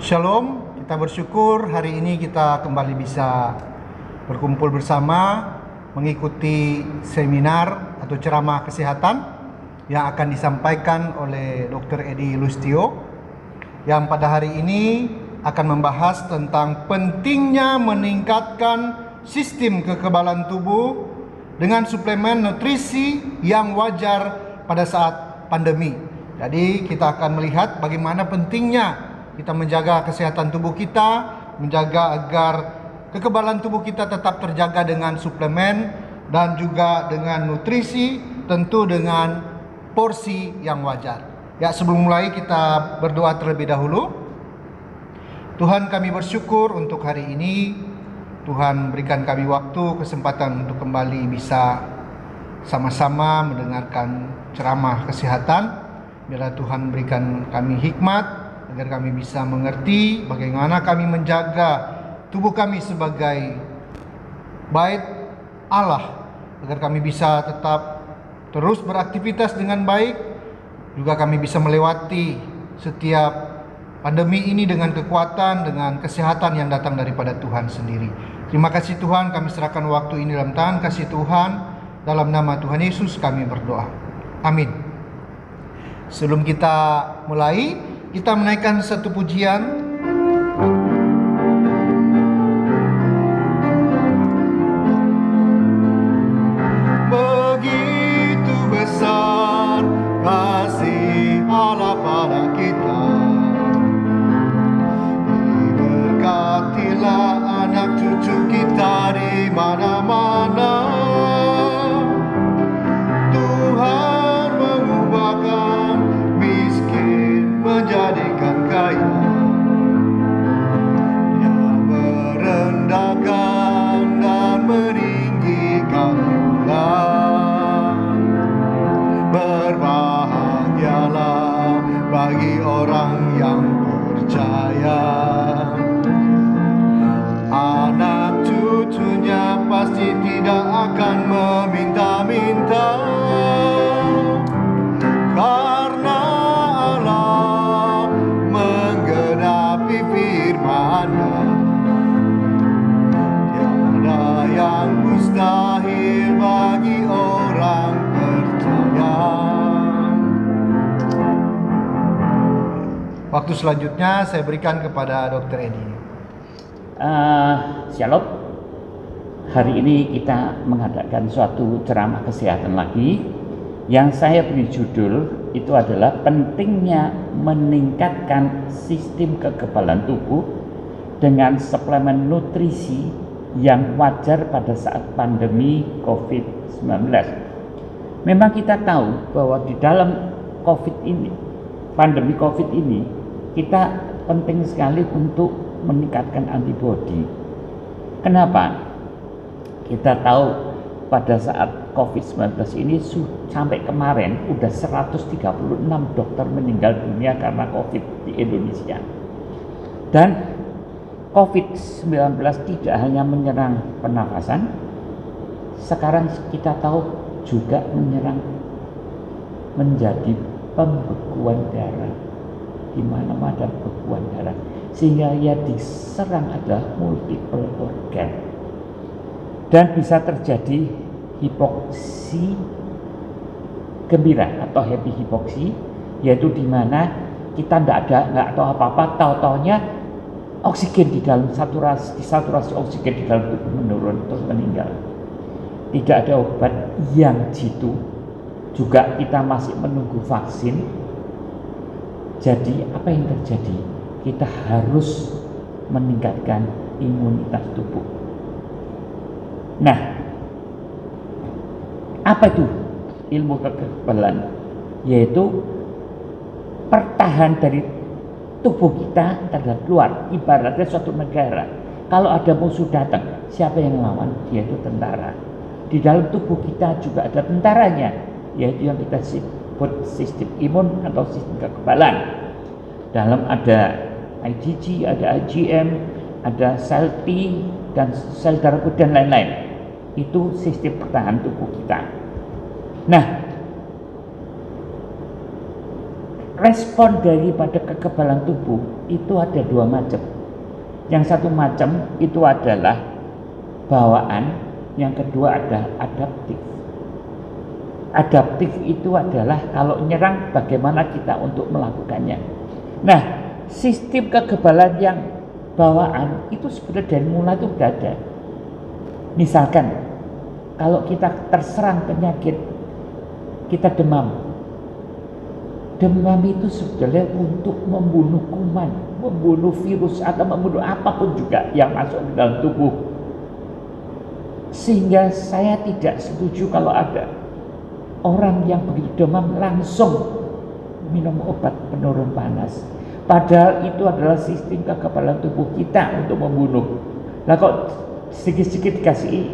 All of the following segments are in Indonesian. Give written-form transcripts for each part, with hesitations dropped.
Shalom, kita bersyukur hari ini kita kembali bisa berkumpul bersama mengikuti seminar atau ceramah kesehatan yang akan disampaikan oleh Dr. Edi Lustio yang pada hari ini akan membahas tentang pentingnya meningkatkan sistem kekebalan tubuh dengan suplemen nutrisi yang wajar pada saat pandemi. Jadi kita akan melihat bagaimana pentingnya kita menjaga kesehatan tubuh kita, menjaga agar kekebalan tubuh kita tetap terjaga dengan suplemen dan juga dengan nutrisi, tentu dengan porsi yang wajar. Ya, sebelum mulai kita berdoa terlebih dahulu. Tuhan, kami bersyukur untuk hari ini. Tuhan berikan kami waktu, kesempatan untuk kembali bisa sama-sama mendengarkan ceramah kesehatan. Biarlah Tuhan berikan kami hikmat agar kami bisa mengerti bagaimana kami menjaga tubuh kami sebagai bait Allah, agar kami bisa tetap terus beraktivitas dengan baik, juga kami bisa melewati setiap pandemi ini dengan kekuatan, dengan kesehatan yang datang daripada Tuhan sendiri. Terima kasih Tuhan, kami serahkan waktu ini dalam tangan kasih Tuhan. Dalam nama Tuhan Yesus kami berdoa. Amin. Sebelum kita mulai, kita menaikkan satu pujian. Begitu besar kasih Allah pada kita, diberkatilah anak cucu kita di mana-mana. Tuhan mengubahkan miskin menjadikan kaya, Dia merendahkan dan meninggikan bulan. Berbahagialah bagi orang yang percaya, anak cucunya pasti tidak akan meminta-minta, karena Allah menggenapi firman-Nya. Tiada yang mustahil bagi orang percaya. Waktu selanjutnya saya berikan kepada Dr. Edi. Shalom. Hari ini kita mengadakan suatu ceramah kesehatan lagi yang saya beri judul itu adalah pentingnya meningkatkan sistem kekebalan tubuh dengan suplemen nutrisi yang wajar pada saat pandemi COVID-19. Memang kita tahu bahwa di dalam pandemi COVID ini, kita penting sekali untuk meningkatkan antibodi. Kenapa? Kita tahu pada saat COVID-19 ini sampai kemarin udah 136 dokter meninggal dunia karena COVID di Indonesia. Dan COVID-19 tidak hanya menyerang pernafasan, sekarang kita tahu juga menyerang menjadi pembekuan darah. Di mana-mana pembekuan darah, sehingga ia diserang adalah multiple organ dan bisa terjadi hipoksi gembira atau happy hipoksi, yaitu di mana kita nggak tahu apa-apa, tahu-taunya oksigen di dalam saturasi oksigen di dalam tubuh menurun terus meninggal. Tidak ada obat yang jitu, juga kita masih menunggu vaksin. Jadi apa yang terjadi? Kita harus meningkatkan imunitas tubuh. Nah, apa itu ilmu kekebalan? Yaitu pertahanan dari tubuh kita terhadap luar. Ibaratnya suatu negara, kalau ada musuh datang, siapa yang melawan? Dia itu tentara. Di dalam tubuh kita juga ada tentaranya, yaitu yang kita sebut sistem imun atau sistem kekebalan. Dalam ada IgG, ada IgM, ada sel T dan sel darah putih dan lain-lain. Itu sistem pertahanan tubuh kita. Nah, respon daripada kekebalan tubuh itu ada dua macam. Yang satu macam itu adalah bawaan, yang kedua adalah adaptif. Adaptif itu adalah kalau nyerang bagaimana kita untuk melakukannya. Nah, sistem kekebalan yang bawaan itu sebenarnya dari mulai itu sudah ada. Misalkan kalau kita terserang penyakit, kita demam. Demam itu sebetulnya untuk membunuh kuman, membunuh virus atau membunuh apapun juga yang masuk ke dalam tubuh. Sehingga saya tidak setuju kalau ada orang yang begitu demam langsung minum obat penurun panas. Padahal itu adalah sistem kekebalan tubuh kita untuk membunuh. Lah kok sedikit-sedikit dikasih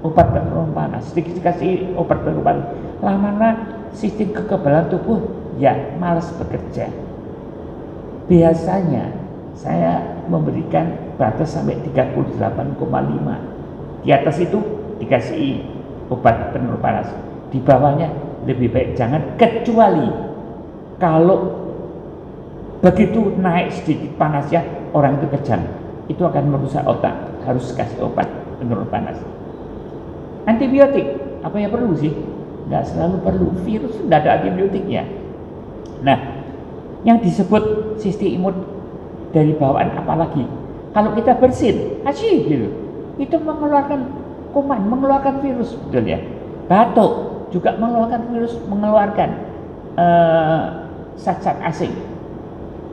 obat penurun panas, sedikit dikasih obat penurun panas, lama-lama sistem kekebalan tubuh ya malas bekerja. Biasanya saya memberikan batas sampai 38,5. Di atas itu dikasih obat penurun panas. Di bawahnya lebih baik jangan, kecuali kalau begitu naik sedikit panasnya orang itu kejang, itu akan merusak otak, harus kasih obat penurun panas. Antibiotik apa yang perlu sih? Nggak selalu perlu, virus sudah ada antibiotiknya. Nah, yang disebut sistem imun dari bawaan apalagi kalau kita bersin asyik gitu, itu mengeluarkan kuman, mengeluarkan virus, betul ya. Batuk juga mengeluarkan virus, mengeluarkan zat-zat asing.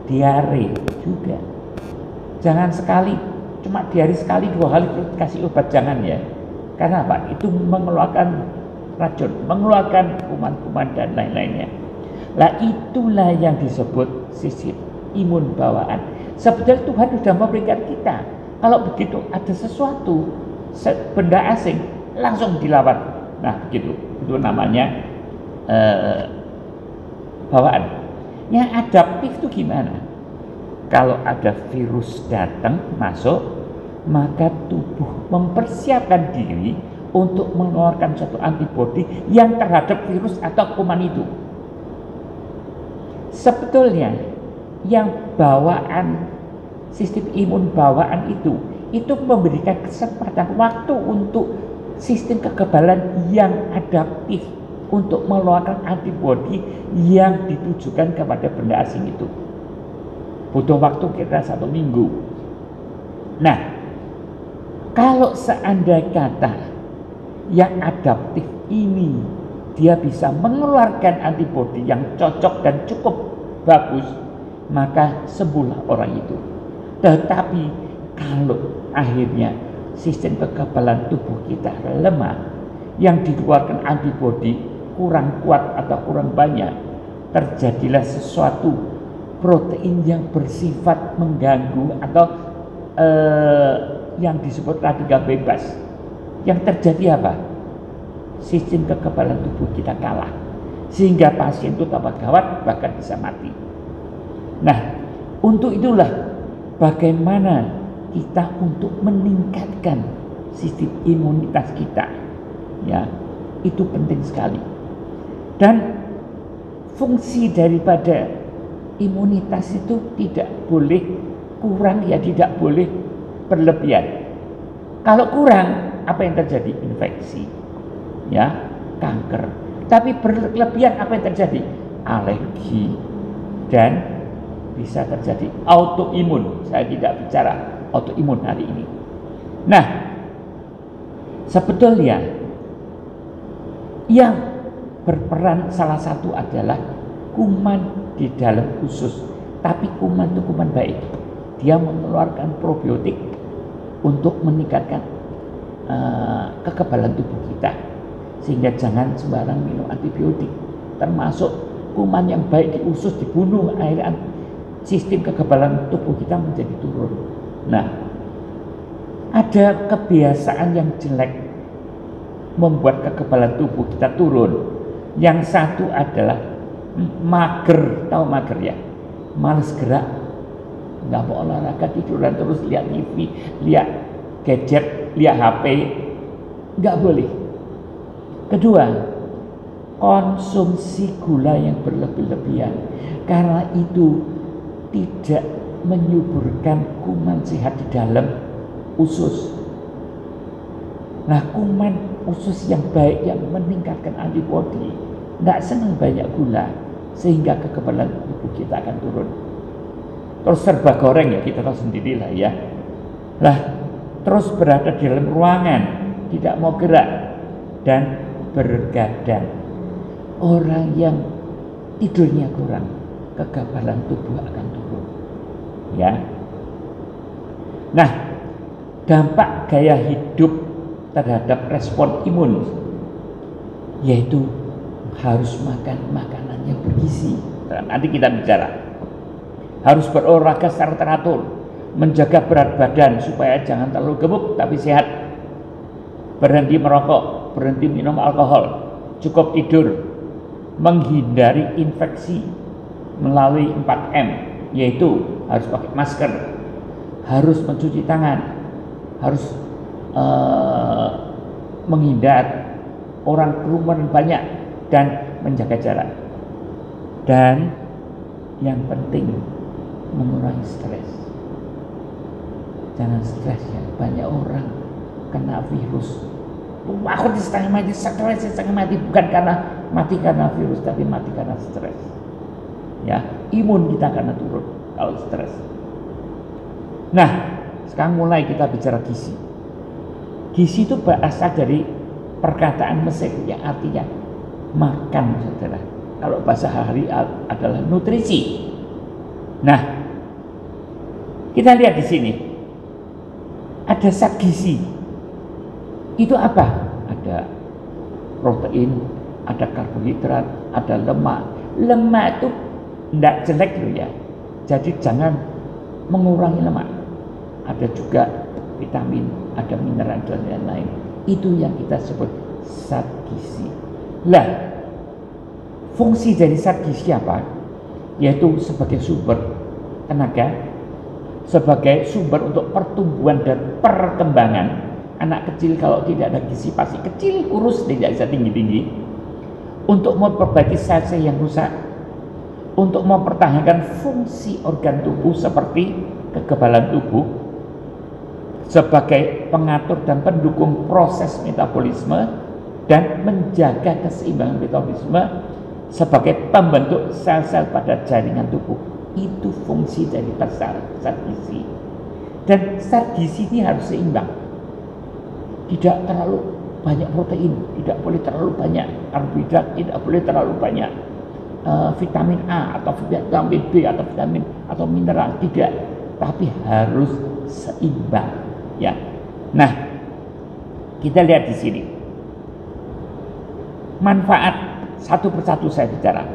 Diare juga. Jangan sekali, cuma diare sekali 2 kali kasih obat, jangan ya. Karena apa? Itu mengeluarkan racun, mengeluarkan kuman-kuman dan lain-lainnya. Lah itulah yang disebut sistem imun bawaan. Sebetulnya Tuhan sudah memberikan kita. Kalau begitu ada sesuatu benda asing langsung dilawan. Nah begitu, itu namanya bawaan. Yang adaptif itu gimana? Kalau ada virus datang masuk, maka tubuh mempersiapkan diri untuk mengeluarkan suatu antibodi yang terhadap virus atau kuman itu. Sebetulnya yang bawaan, sistem imun bawaan itu memberikan kesempatan waktu untuk sistem kekebalan yang adaptif untuk mengeluarkan antibodi yang ditujukan kepada benda asing itu. Butuh waktu kira 1 minggu. Nah, kalau seandainya kata yang adaptif ini dia bisa mengeluarkan antibodi yang cocok dan cukup bagus, maka sembuhlah orang itu. Tetapi kalau akhirnya sistem kekebalan tubuh kita lemah, yang dikeluarkan antibodi kurang kuat atau kurang banyak, terjadilah sesuatu protein yang bersifat mengganggu atau yang disebut radikal bebas. Yang terjadi apa? Sistem kekebalan tubuh kita kalah, sehingga pasien itu tambah gawat, bahkan bisa mati. Nah, untuk itulah bagaimana kita untuk meningkatkan sistem imunitas kita, ya, itu penting sekali. Dan fungsi daripada imunitas itu tidak boleh kurang, ya tidak boleh berlebihan. Kalau kurang, apa yang terjadi? Infeksi, ya, kanker. Tapi berlebihan, apa yang terjadi? Alergi, dan bisa terjadi autoimun. Saya tidak bicara autoimun hari ini. Nah, sebetulnya yang berperan salah satu adalah kuman di dalam usus. Tapi kuman itu kuman baik. Dia mengeluarkan probiotik untuk meningkatkan kekebalan tubuh kita, sehingga jangan sembarang minum antibiotik. Termasuk kuman yang baik di usus dibunuh, akhirnya sistem kekebalan tubuh kita menjadi turun. Nah, ada kebiasaan yang jelek membuat kekebalan tubuh kita turun. Yang satu adalah mager, tahu mager ya? Malas gerak, nggak mau olahraga, tiduran terus, lihat TV, lihat gadget, lihat HP, nggak boleh. Kedua, konsumsi gula yang berlebih-lebihan, karena itu tidak menyuburkan kuman sehat di dalam usus. Nah, kuman usus yang baik yang meningkatkan antibodi, tidak senang banyak gula, sehingga kekebalan tubuh kita akan turun. Terus serba goreng ya, kita tahu sendirilah ya. Lah, terus berada di dalam ruangan, tidak mau gerak dan bergadang. Orang yang tidurnya kurang, kekebalan tubuh akan turun. Ya. Nah, dampak gaya hidup terhadap respon imun yaitu harus makan makanan yang bergizi. Nanti kita bicara. Harus berolahraga secara teratur, menjaga berat badan supaya jangan terlalu gemuk tapi sehat. Berhenti merokok, berhenti minum alkohol, cukup tidur, menghindari infeksi melalui 4M, yaitu harus pakai masker, harus mencuci tangan, harus menghindar orang kerumunan banyak dan menjaga jarak. Dan yang penting mengurangi stres. Jangan stres ya, banyak orang kena virus. Aku setengah mati, setengah mati bukan karena mati karena virus, tapi mati karena stres. Ya, imun kita karena turun kalau stres. Nah, sekarang mulai kita bicara gizi. Gizi itu berasal dari perkataan Mesir yang artinya makan, saudara. Kalau bahasa hari adalah nutrisi. Nah, kita lihat di sini ada zat gizi. Itu apa? Ada protein, ada karbohidrat, ada lemak. Lemak itu tidak jelek loh ya. Jadi jangan mengurangi lemak. Ada juga vitamin, ada mineral dan lain-lain. Itu yang kita sebut zat gizi. Lah, fungsi dari zat gizi apa? Yaitu sebagai sumber tenaga, sebagai sumber untuk pertumbuhan dan perkembangan. Anak kecil kalau tidak ada gizi pasti kecil, kurus, tidak bisa tinggi-tinggi. Untuk memperbaiki sel-sel yang rusak, untuk mempertahankan fungsi organ tubuh seperti kekebalan tubuh, sebagai pengatur dan pendukung proses metabolisme dan menjaga keseimbangan metabolisme, sebagai pembentuk sel-sel pada jaringan tubuh. Itu fungsi dari zat gizi. Dan zat gizi ini harus seimbang. Tidak terlalu banyak protein, tidak boleh terlalu banyak karbohidrat, tidak boleh terlalu banyak vitamin A atau vitamin B atau vitamin atau mineral, tidak. Tapi harus seimbang, ya. Nah, kita lihat di sini. Manfaat satu persatu saya bicara.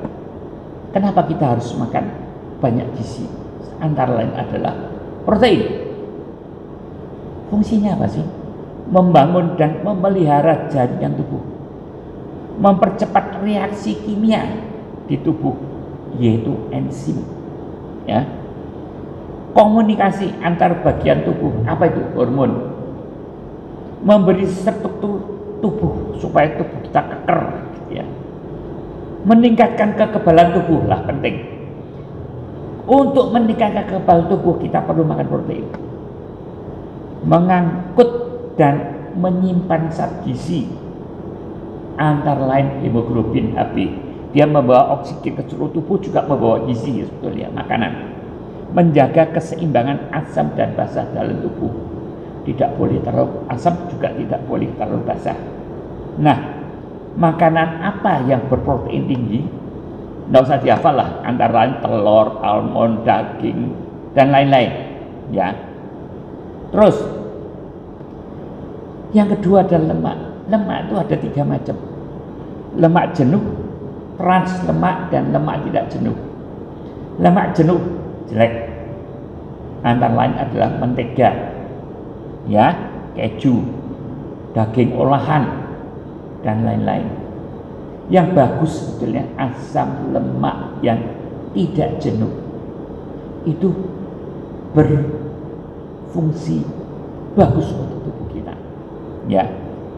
Kenapa kita harus makan banyak gizi? Antara lain adalah protein. Fungsinya apa sih? Membangun dan memelihara jaringan tubuh, mempercepat reaksi kimia di tubuh, yaitu enzim. Ya. Komunikasi antar bagian tubuh, apa itu? Hormon. Memberi struktur tubuh supaya tubuh kita keker, ya. Meningkatkan kekebalan tubuh lah penting. Untuk meningkatkan kekebalan tubuh kita perlu makan protein. Mengangkut dan menyimpan zat gizi antara lain hemoglobin Hb. Dia membawa oksigen ke seluruh tubuh, juga membawa gizi sebetulnya, makanan. Menjaga keseimbangan asam dan basa dalam tubuh. Tidak boleh terlalu asam, juga tidak boleh terlalu basah. Nah, makanan apa yang berprotein tinggi? Nggak usah dihafal lah, antara lain telur, almond, daging, dan lain-lain. Ya. Terus, yang kedua adalah lemak. Lemak itu ada 3 macam. Lemak jenuh, trans lemak, dan lemak tidak jenuh. Lemak jenuh jelek. Antara lain adalah mentega, ya, keju, daging olahan, dan lain-lain. Yang bagus sebetulnya asam lemak yang tidak jenuh. Itu berfungsi bagus untuk tubuh kita. Ya,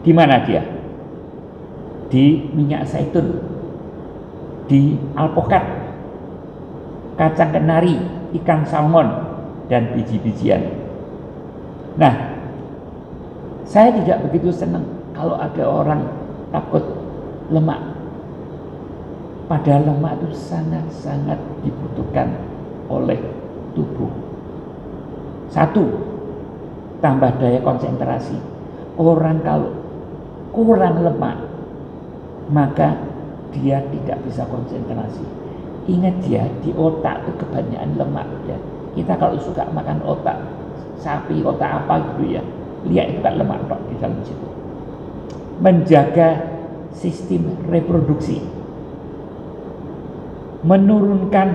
di mana dia? Di minyak zaitun. di alpukat, kacang kenari, ikan salmon, dan biji-bijian. Nah, saya tidak begitu senang kalau ada orang takut lemak. Padahal lemak itu sangat-sangat dibutuhkan oleh tubuh. Satu, tambah daya konsentrasi. Orang kalau kurang lemak, maka dia tidak bisa konsentrasi. Ingat ya, di otak itu kebanyakan lemak ya. Kita kalau suka makan otak sapi, otak apa gitu ya, lihat itu kan lemak di dalam situ. Menjaga sistem reproduksi, menurunkan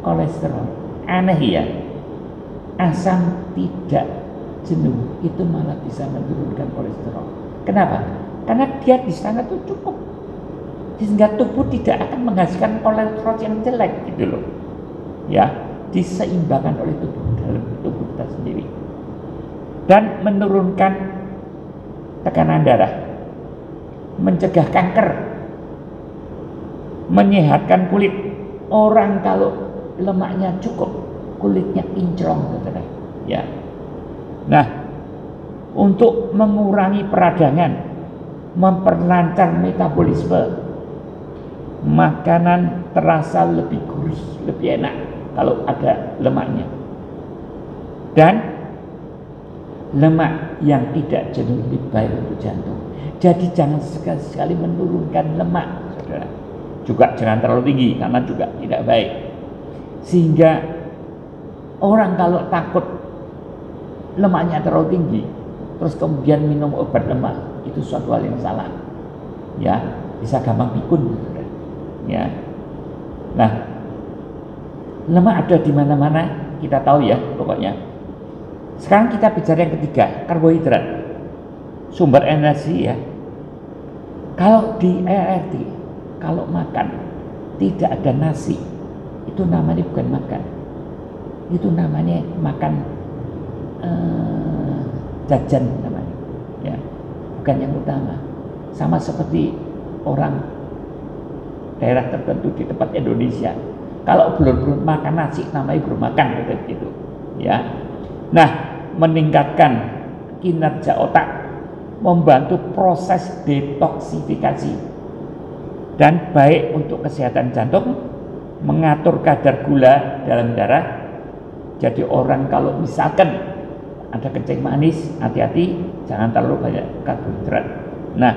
kolesterol. Aneh ya, asam tidak jenuh itu malah bisa menurunkan kolesterol. Kenapa? Karena dia di sana tuh cukup, sehingga tubuh tidak akan menghasilkan kolesterol yang jelek gitu loh. Ya, diseimbangkan oleh tubuh dalam tubuh kita sendiri. Dan menurunkan tekanan darah, mencegah kanker, menyehatkan kulit. Orang kalau lemaknya cukup, kulitnya kinclong, saudara. Ya. Nah, untuk mengurangi peradangan, memperlancar metabolisme, makanan terasa lebih gurih, lebih enak kalau ada lemaknya. Dan lemak yang tidak jenuh lebih baik untuk jantung. Jadi jangan sekali-sekali menurunkan lemak, saudara. Juga jangan terlalu tinggi karena juga tidak baik. Sehingga orang kalau takut lemaknya terlalu tinggi, terus kemudian minum obat lemak, itu suatu hal yang salah. Ya, bisa gampang pikun, saudara. Ya. Nah, lemak ada di mana-mana, kita tahu ya pokoknya. Sekarang kita bicara yang ketiga, karbohidrat. Sumber energi ya. Kalau di RRT, kalau makan tidak ada nasi, itu namanya bukan makan. Itu namanya makan jajan namanya. Ya. Bukan yang utama. Sama seperti orang daerah tertentu di tempat Indonesia, kalau belum makan nasi namanya belum makan, gitu. Ya. Nah, meningkatkan kinerja otak, membantu proses detoksifikasi, dan baik untuk kesehatan jantung, mengatur kadar gula dalam darah. Jadi orang kalau misalkan ada kencing manis, hati-hati jangan terlalu banyak karbohidrat. Nah,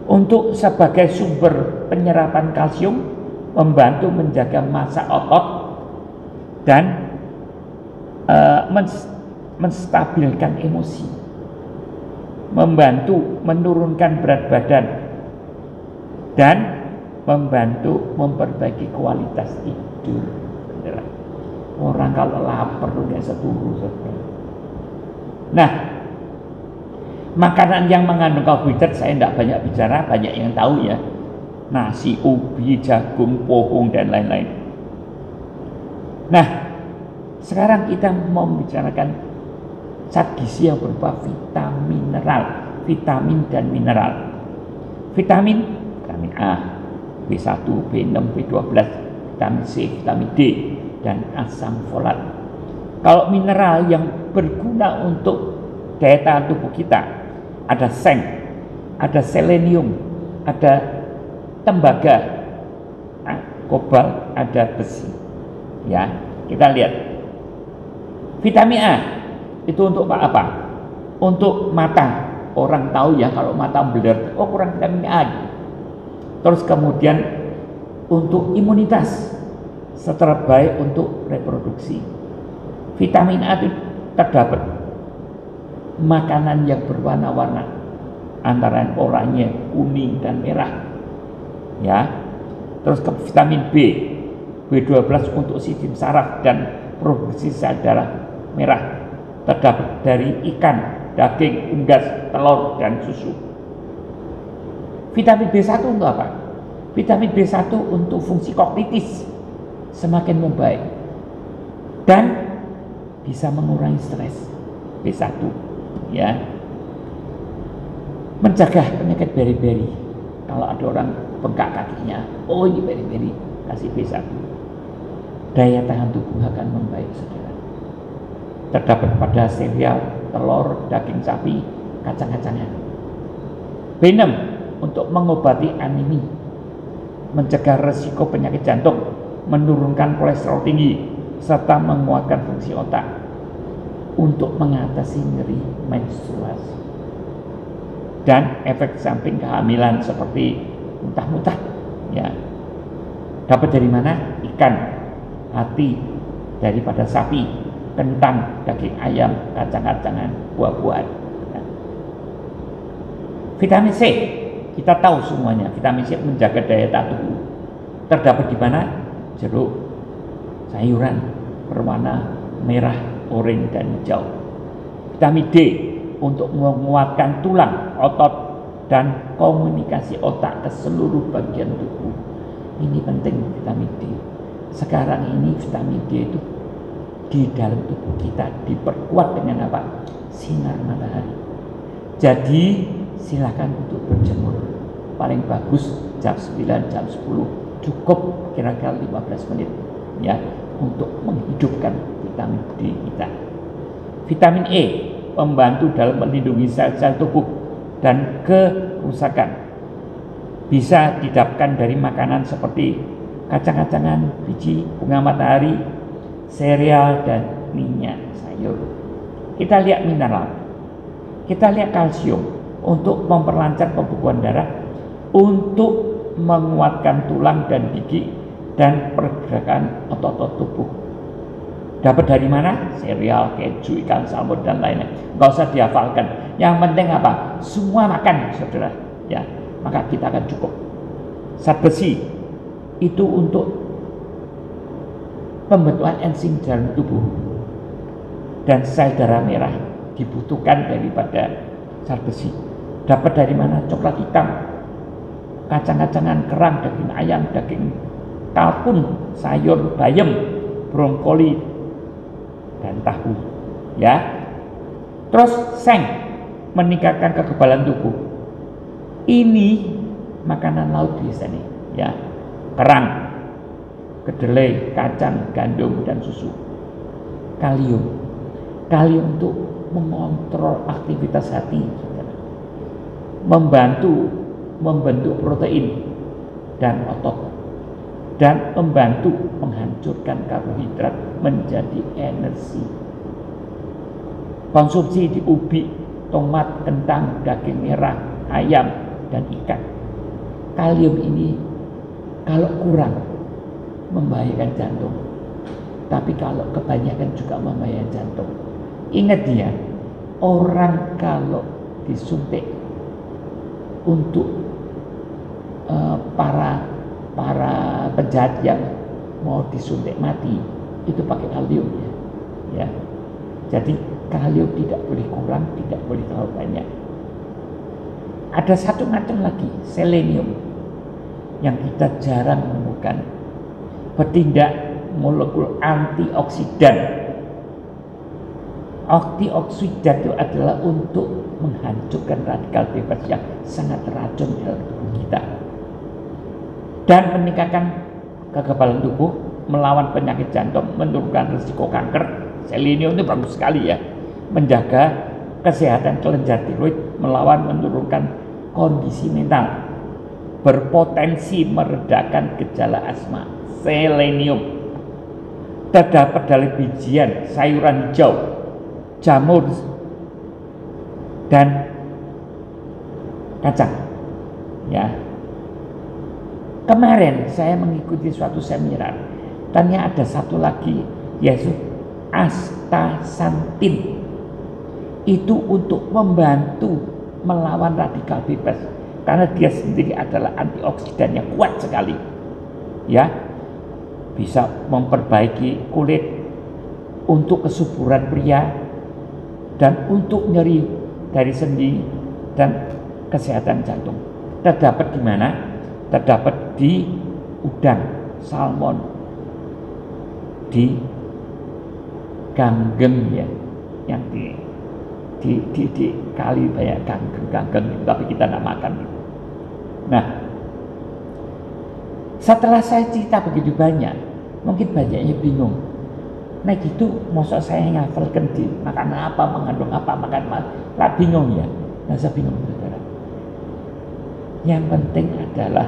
untuk sebagai sumber penyerapan kalsium, membantu menjaga massa otot dan menstabilkan emosi, membantu menurunkan berat badan, dan membantu memperbaiki kualitas tidur. Orang kalau lapar udah seturu. Nah, makanan yang mengandung karbohidrat saya tidak banyak bicara, banyak yang tahu ya. Nasi, ubi, jagung, pohon, dan lain-lain. Nah, sekarang kita mau membicarakan zat gizi yang berupa vitamin dan mineral. Vitamin A, B1, B6, B12, vitamin C, vitamin D, dan asam folat. Kalau mineral yang berguna untuk daya tahan tubuh kita, ada seng, ada selenium, ada tembaga, kobalt, ada besi. Ya, kita lihat. Vitamin A itu untuk apa? Untuk mata. Orang tahu ya kalau mata beler, oh kurang vitamin A. Terus kemudian untuk imunitas, secara baik untuk reproduksi. Vitamin A itu terdapat makanan yang berwarna-warna, antara oranye, kuning, dan merah. Ya. Terus ke vitamin B, B12 untuk sistem saraf dan produksi sel darah merah, terdapat dari ikan, daging, unggas, telur, dan susu. Vitamin B1 untuk apa? Vitamin B1 untuk fungsi kognitif semakin membaik dan bisa mengurangi stres. B1 ya, mencegah penyakit beri-beri. Kalau ada orang bengkak kakinya, oh ini beri-beri, kasih B1. Daya tahan tubuh akan membaik, saudara. Terdapat pada sereal, telur, daging sapi, kacang-kacangan. B6 untuk mengobati anemi, mencegah resiko penyakit jantung, menurunkan kolesterol tinggi, serta menguatkan fungsi otak, untuk mengatasi nyeri menstruasi dan efek samping kehamilan seperti muntah-muntah. Ya, dapat dari mana? Ikan, hati daripada sapi, kentang, daging ayam, kacang-kacangan, buah-buahan. Ya. Vitamin C, kita tahu semuanya, vitamin C menjaga daya tahan tubuh. Terdapat di mana? Jeruk, sayuran berwarna merah, oranye, dan hijau. Vitamin D untuk menguatkan tulang, otot, dan komunikasi otak ke seluruh bagian tubuh. Ini penting vitamin D. Sekarang ini vitamin D itu di dalam tubuh kita diperkuat dengan apa? Sinar matahari. Jadi silakan untuk berjemur. Paling bagus jam 9, jam 10, cukup kira-kira 15 menit ya untuk menghidupkan vitamin D kita. Vitamin E membantu dalam melindungi sel-sel tubuh dan kerusakan. Bisa didapatkan dari makanan seperti kacang-kacangan, biji, bunga matahari, sereal, dan minyak sayur. Kita lihat mineral, kita lihat kalsium untuk memperlancar pembekuan darah, untuk menguatkan tulang dan gigi, dan pergerakan otot-otot tubuh. Dapat dari mana? Sereal, keju, ikan, salmon, dan lainnya. Nggak usah dihafalkan. Yang penting apa? Semua makan, saudara. Ya, maka kita akan cukup. Zat besi itu untuk pembentukan enzim dalam tubuh, dan sel darah merah dibutuhkan daripada zat besi. Dapat dari mana? Coklat hitam, kacang-kacangan, kerang, daging ayam, daging kalkun, sayur bayam, brokoli, dan tahu. Ya. Terus seng meningkatkan kekebalan tubuh. Ini makanan laut biasanya, ya. Kerang, kedelai, kacang, gandum, dan susu. Kalium. Kalium untuk mengontrol aktivitas hati, saudara. Membantu membentuk protein dan otot, dan membantu menghancurkan karbohidrat menjadi energi. Konsumsi di ubi, tomat, kentang, daging merah, ayam, dan ikan. Kalium ini kalau kurang membahayakan jantung, tapi kalau kebanyakan juga membahayakan jantung. Ingat dia, orang kalau disuntik untuk para penjahat yang mau disuntik mati, itu pakai kalium ya. Jadi kalium tidak boleh kurang, tidak boleh terlalu banyak. Ada satu macam lagi, selenium, yang kita jarang menemukan. Bertindak molekul antioksidan. Antioksidan itu adalah untuk menghancurkan radikal bebas yang sangat racun dalam tubuh kita, dan meningkatkan kekebalan tubuh, melawan penyakit jantung, menurunkan risiko kanker. Selenium itu bagus sekali ya, menjaga kesehatan kelenjar tiroid, melawan menurunkan kondisi mental, berpotensi meredakan gejala asma. Selenium terdapat dalam bijian, sayuran hijau, jamur, dan kacang. Ya. Kemarin saya mengikuti suatu seminar, ternyata ada satu lagi, yaitu astaxanthin. Itu untuk membantu melawan radikal bebas, karena dia sendiri adalah antioksidan yang kuat sekali. Ya, bisa memperbaiki kulit, untuk kesuburan pria, dan untuk nyeri dari sendi dan kesehatan jantung. Terdapat di mana? Terdapat di udang, salmon, di ganggeng ya, yang di kali banyak ganggeng, tapi kita tidak makan. Nah, Setelah saya cerita begitu banyak, mungkin banyaknya bingung. Nah gitu, masa saya ngafalkan di makan apa, mengandung apa, makan apa, lah bingung ya. Nah saya bingung, saudara. Yang penting adalah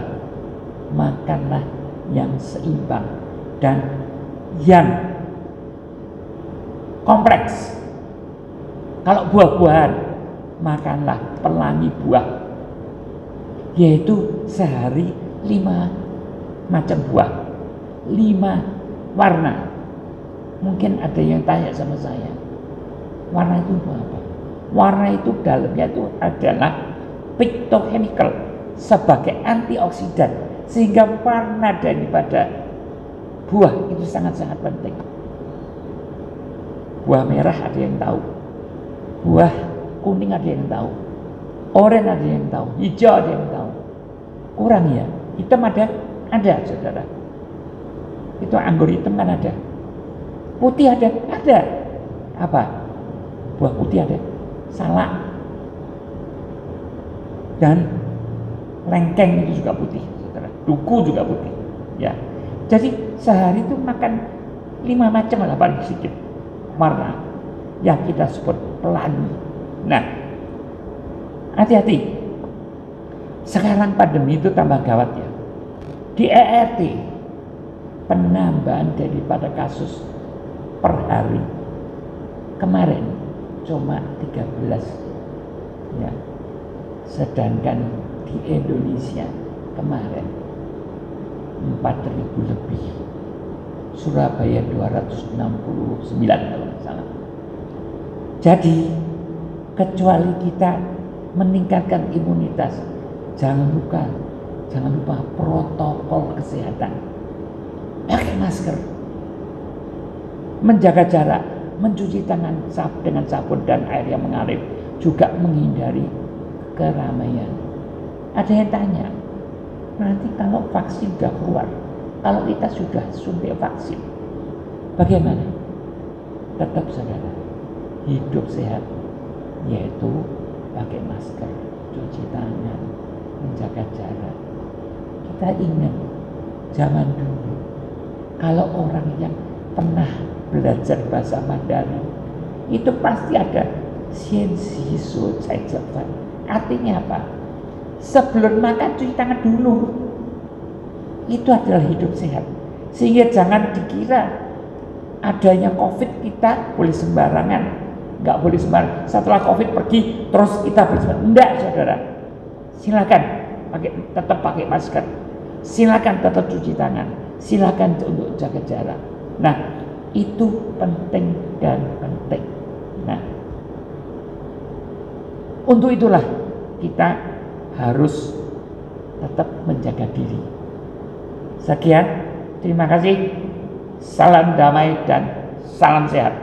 makanlah yang seimbang dan yang kompleks. Kalau buah-buahan, makanlah pelangi buah, yaitu sehari 5 macam buah, 5 warna. Mungkin ada yang tanya sama saya, warna itu apa? Warna itu dalamnya itu adalah phytochemical sebagai antioksidan, sehingga warna daripada buah itu sangat-sangat penting. Buah merah ada yang tahu, buah kuning ada yang tahu, oranye ada yang tahu, hijau ada yang tahu. Kurang ya, hitam ada saudara. Itu anggur hitam kan ada, putih ada. Apa? Buah putih ada, salak dan lengkeng itu juga putih, saudara. Duku juga putih. Ya, jadi sehari itu makan 5 macam lah paling sedikit warna yang kita sebut pelangi. Nah, hati-hati. Sekarang pandemi itu tambah gawat ya. Di ERT penambahan daripada kasus per hari kemarin cuma 13 ya. Sedangkan di Indonesia kemarin 4.000 lebih. Surabaya 269 kalau tidak salah. Jadi kecuali kita meningkatkan imunitas, jangan lupa protokol kesehatan. Pakai masker, menjaga jarak, mencuci tangan dengan sabun dan air yang mengalir, juga menghindari keramaian. Ada yang tanya, nanti kalau vaksin sudah keluar, kalau kita sudah suntik vaksin, bagaimana? Tetap saudara, hidup sehat, yaitu pakai masker, cuci tangan, menjaga jarak. Kita ingat zaman dulu, kalau orang yang pernah belajar bahasa Mandarin, itu pasti ada siensi su cai cepat. Artinya apa? Sebelum makan cuci tangan dulu. Itu adalah hidup sehat. Sehingga jangan dikira adanya COVID kita boleh sembarangan. Nggak boleh sembarangan. Setelah COVID pergi terus kita boleh sembarangan. Enggak saudara. Silakan tetap pakai masker. Silakan tetap cuci tangan. Silakan untuk jaga jarak. Nah, itu penting dan penting. Nah, untuk itulah kita harus tetap menjaga diri. Sekian, terima kasih. Salam damai dan salam sehat.